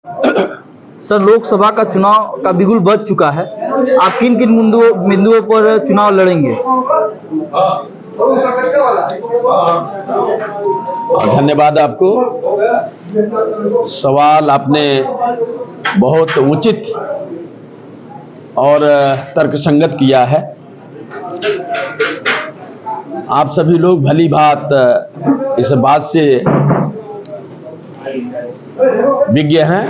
Sir, Lok Sabha का चुनाव का बिगुल बज चुका है। आप किन किन बिंदुओं पर चुनाव लड़ेंगे? धन्यवाद आपको। सवाल आपने बहुत उचित और तर्कसंगत किया है। आप सभी लोग भली बात इस बात से विज्ञ हैं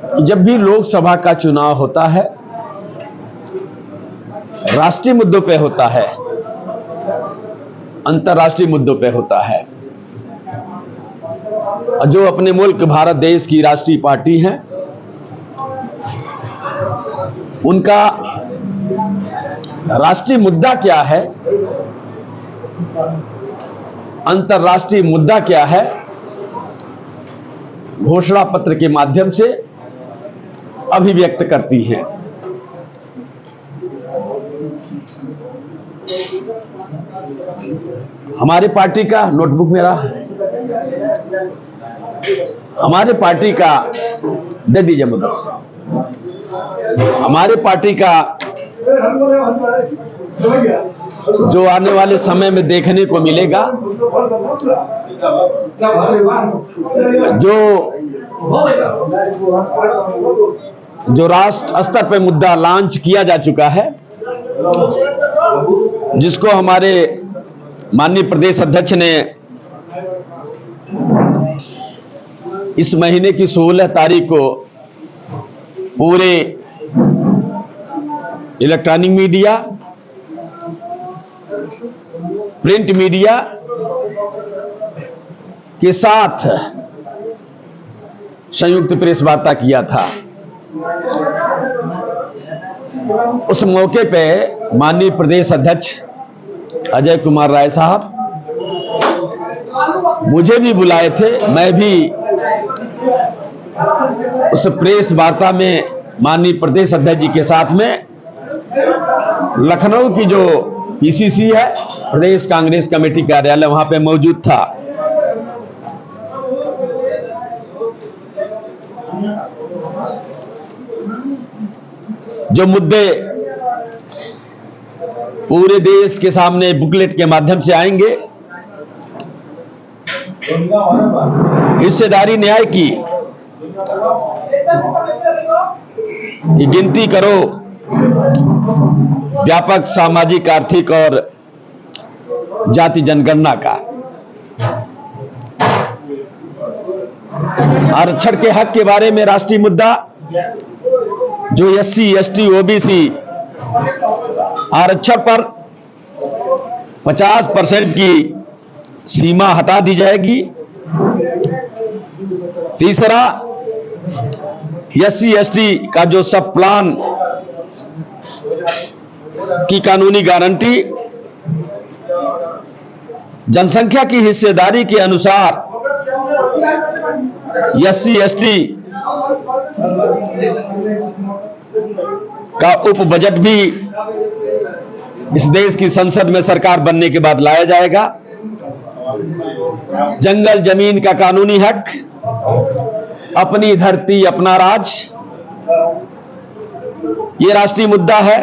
कि जब भी लोकसभा का चुनाव होता है, राष्ट्रीय मुद्दों पे होता है, अंतर्राष्ट्रीय मुद्दों पे होता है। जो अपने मुल्क भारत देश की राष्ट्रीय पार्टी हैं, उनका राष्ट्रीय मुद्दा क्या है, अंतर्राष्ट्रीय मुद्दा क्या है, घोषणा पत्र के माध्यम से अभिव्यक्त करती हैं। हमारी पार्टी का नोटबुक मेरा, हमारे पार्टी का दे दीजिए मुझे। हमारे पार्टी का जो आने वाले समय में देखने को मिलेगा, जो राष्ट्र स्तर पर मुद्दा लॉन्च किया जा चुका है, जिसको हमारे माननीय प्रदेश अध्यक्ष ने इस महीने की 16 तारीख को पूरे इलेक्ट्रॉनिक मीडिया, प्रिंट मीडिया के साथ संयुक्त प्रेस वार्ता किया था। उस मौके पे माननीय प्रदेश अध्यक्ष अजय कुमार राय साहब मुझे भी बुलाए थे। मैं भी उस प्रेस वार्ता में माननीय प्रदेश अध्यक्ष जी के साथ में लखनऊ की जो पीसीसी है, प्रदेश कांग्रेस कमेटी कार्यालय, वहां पे मौजूद था। जो मुद्दे पूरे देश के सामने बुकलेट के माध्यम से आएंगे, हिस्सेदारी न्याय की गिनती करो, व्यापक सामाजिक, आर्थिक और जाति जनगणना का, आरक्षण के हक के बारे में राष्ट्रीय मुद्दा, जो SC, ST, OBC आरक्षण पर 50% की सीमा हटा दी जाएगी। तीसरा, SC, ST का जो सब प्लान की कानूनी गारंटी, जनसंख्या की हिस्सेदारी के अनुसार SC, ST का उप बजट भी इस देश की संसद में सरकार बनने के बाद लाया जाएगा। जंगल जमीन का कानूनी हक, अपनी धरती अपना राज, ये राष्ट्रीय मुद्दा है।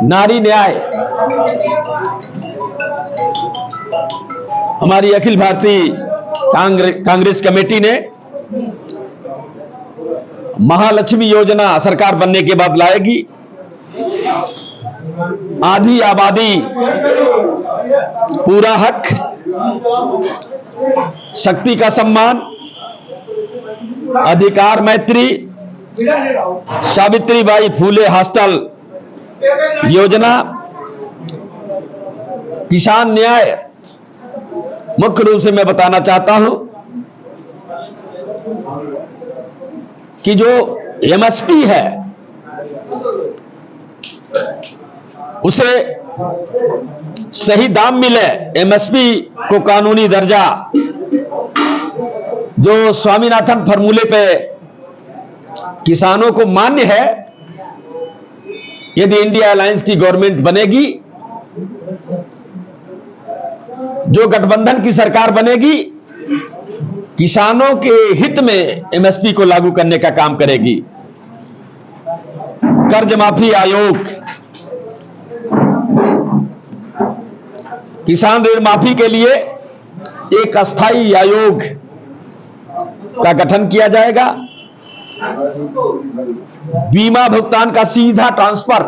नारी न्याय, हमारी अखिल भारतीय कांग्रेस कमेटी ने महालक्ष्मी योजना सरकार बनने के बाद लाएगी। आधी आबादी पूरा हक, शक्ति का सम्मान, अधिकार मैत्री, सावित्रीबाई फूले हॉस्टल योजना, किसान न्याय। मुख्य रूप से मैं बताना चाहता हूं कि जो MSP है, उसे सही दाम मिले, MSP को कानूनी दर्जा, जो स्वामीनाथन फॉर्मूले पे किसानों को मान्य है। यदि इंडिया अलायंस की गवर्नमेंट बनेगी, जो गठबंधन की सरकार बनेगी, किसानों के हित में एमएसपी को लागू करने का काम करेगी। कर्ज माफी आयोग, किसान ऋण माफी के लिए एक अस्थाई आयोग का गठन किया जाएगा। बीमा भुगतान का सीधा ट्रांसफर,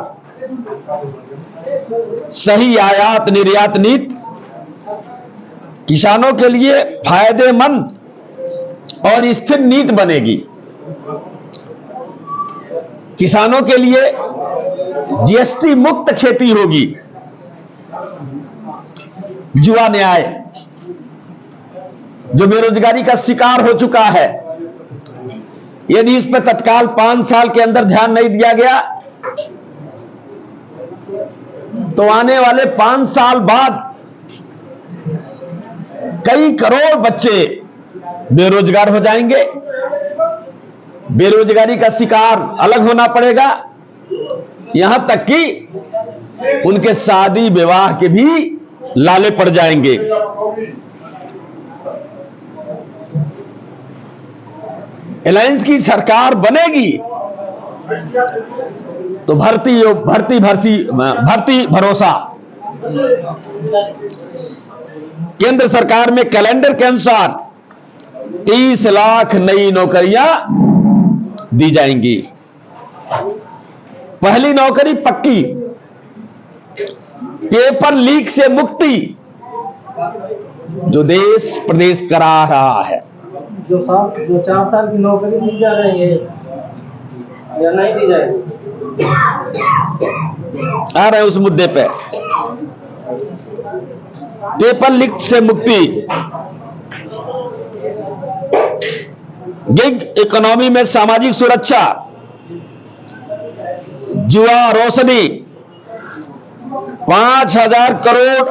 सही आयात निर्यात नीति किसानों के लिए फायदेमंद और स्थिर नीति बनेगी। किसानों के लिए जीएसटी मुक्त खेती होगी। युवा न्याय, जो बेरोजगारी का शिकार हो चुका है, यदि इस पर तत्काल 5 साल के अंदर ध्यान नहीं दिया गया तो आने वाले 5 साल बाद कई करोड़ बच्चे बेरोजगार हो जाएंगे। बेरोजगारी का शिकार अलग होना पड़ेगा, यहां तक कि उनके शादी विवाह के भी लाले पड़ जाएंगे। अलायंस की सरकार बनेगी तो भर्ती भरोसा, केंद्र सरकार में कैलेंडर के अनुसार 30 लाख नई नौकरियां दी जाएंगी। पहली नौकरी पक्की, पेपर लीक से मुक्ति, जो देश प्रदेश करा रहा है। जो 4 साल की नौकरी दी जा रही है या नहीं दी जाएगी, आ रहे हैं उस मुद्दे पे। पेपर लीक से मुक्ति, गिग इकोनॉमी में सामाजिक सुरक्षा, युवा रोशनी, 5,000 करोड़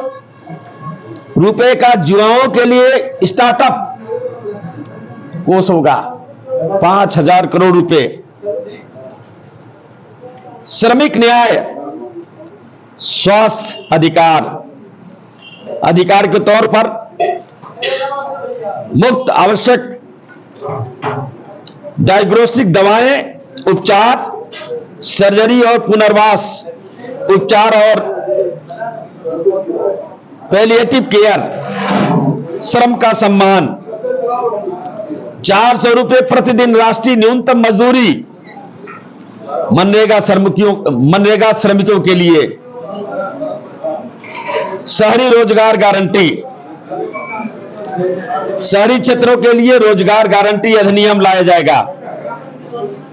रुपए का युवाओं के लिए स्टार्टअप कोष होगा, 5,000 करोड़ रुपए। श्रमिक न्याय, स्वास्थ्य अधिकार के तौर पर मुफ्त आवश्यक डायग्नोस्टिक दवाएं, उपचार, सर्जरी और पुनर्वास उपचार और पैलिएटिव केयर, श्रम का सम्मान, 400 रुपए प्रतिदिन राष्ट्रीय न्यूनतम मजदूरी मनरेगा श्रमिकों के लिए, शहरी रोजगार गारंटी, शहरी क्षेत्रों के लिए रोजगार गारंटी अधिनियम लाया जाएगा,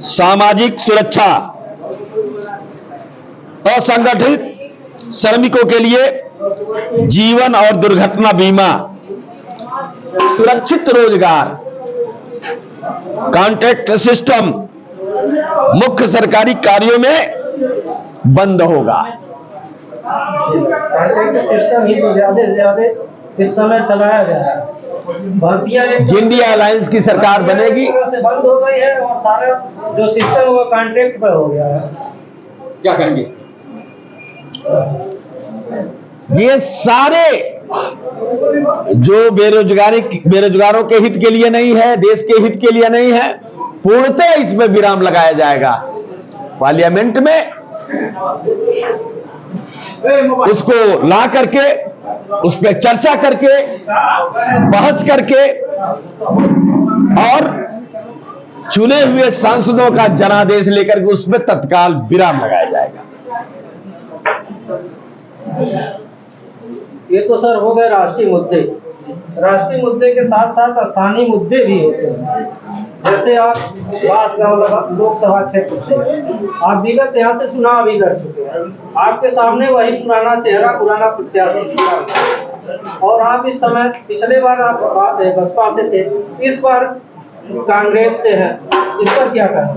सामाजिक सुरक्षा, असंगठित श्रमिकों के लिए जीवन और दुर्घटना बीमा, सुरक्षित रोजगार, कॉन्ट्रैक्ट सिस्टम मुख्य सरकारी कार्यों में बंद होगा। कॉन्ट्रैक्ट सिस्टम ही तो ज्यादा से ज्यादा इस समय चलाया जा रहा है। भर्तियां इंडिया अलायंस की सरकार बनेगी, से बंद हो गई है और सारा जो सिस्टम वो कॉन्ट्रैक्ट पर हो गया है। क्या कहेंगे? ये सारे जो बेरोजगारों के हित के लिए नहीं है, देश के हित के लिए नहीं है, पूर्णतः इसमें विराम लगाया जाएगा। पार्लियामेंट में उसको ला करके, उस पर चर्चा करके, बहस करके और चुने हुए सांसदों का जनादेश लेकर के उसमें तत्काल विराम लगाया जाएगा। ये तो सर हो गए राष्ट्रीय मुद्दे। राष्ट्रीय मुद्दे के साथ साथ स्थानीय मुद्दे भी होते हैं। जैसे आप बांसगांव लोकसभा क्षेत्र से आप विगत यहाँ से चुनाव भी लड़ चुके हैं, आपके सामने वही पुराना चेहरा, पुराना प्रत्याशी, और आप इस समय, पिछले बार आप बसपा से थे, इस बार कांग्रेस से हैं, इस पर क्या कहें?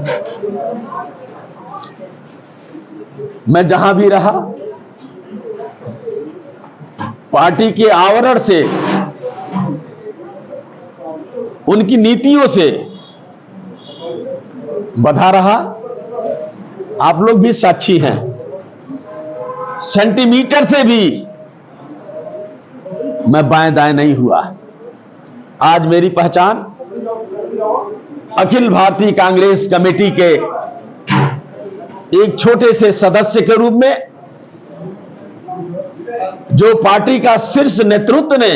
मैं जहां भी रहा, पार्टी के आवरण से, उनकी नीतियों से बधा रहा। आप लोग भी साक्षी हैं, सेंटीमीटर से भी मैं बाएं दाएं नहीं हुआ। आज मेरी पहचान अखिल भारतीय कांग्रेस कमेटी के एक छोटे से सदस्य के रूप में जो पार्टी का शीर्ष नेतृत्व ने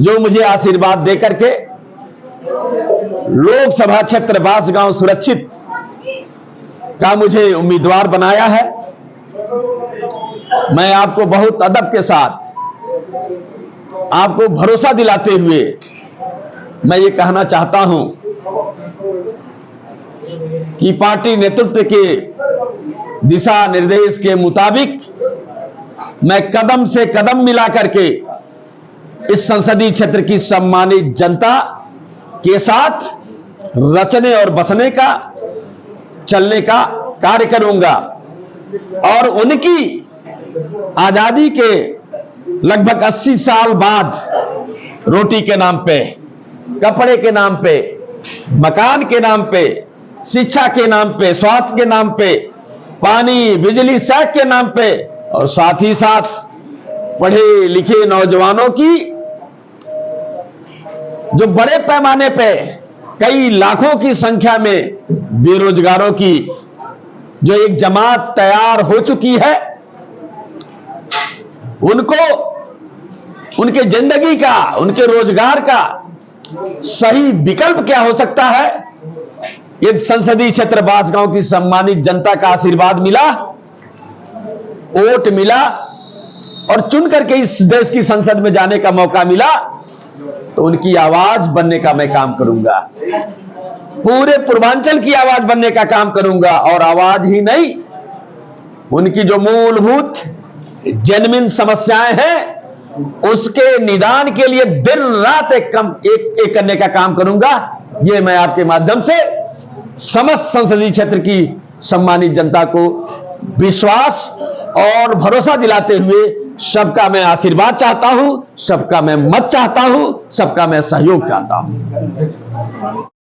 जो मुझे आशीर्वाद देकर के लोकसभा क्षेत्र बांसगांव सुरक्षित का मुझे उम्मीदवार बनाया है, मैं आपको बहुत अदब के साथ आपको भरोसा दिलाते हुए मैं ये कहना चाहता हूं कि पार्टी नेतृत्व के दिशा निर्देश के मुताबिक मैं कदम से कदम मिला करके इस संसदीय क्षेत्र की सम्मानित जनता के साथ रचने और बसने का, चलने का कार्य करूंगा और उनकी आजादी के लगभग 80 साल बाद रोटी के नाम पे, कपड़े के नाम पे, मकान के नाम पे, शिक्षा के नाम पे, स्वास्थ्य के नाम पे, पानी बिजली सड़क के नाम पे और साथ ही साथ पढ़े लिखे नौजवानों की जो बड़े पैमाने पे कई लाखों की संख्या में बेरोजगारों की जो एक जमात तैयार हो चुकी है, उनको उनके जिंदगी का, उनके रोजगार का सही विकल्प क्या हो सकता है, यदि संसदीय क्षेत्र बांसगांव की सम्मानित जनता का आशीर्वाद मिला, वोट मिला और चुन करके इस देश की संसद में जाने का मौका मिला, तो उनकी आवाज बनने का मैं काम करूंगा, पूरे पूर्वांचल की आवाज बनने का काम करूंगा। और आवाज ही नहीं, उनकी जो मूलभूत जेन्युइन समस्याएं हैं उसके निदान के लिए दिन रात एक करने का काम करूंगा। ये मैं आपके माध्यम से समस्त संसदीय क्षेत्र की सम्मानित जनता को विश्वास और भरोसा दिलाते हुए सबका मैं आशीर्वाद चाहता हूं, सबका मैं मत चाहता हूं, सबका मैं सहयोग चाहता हूं।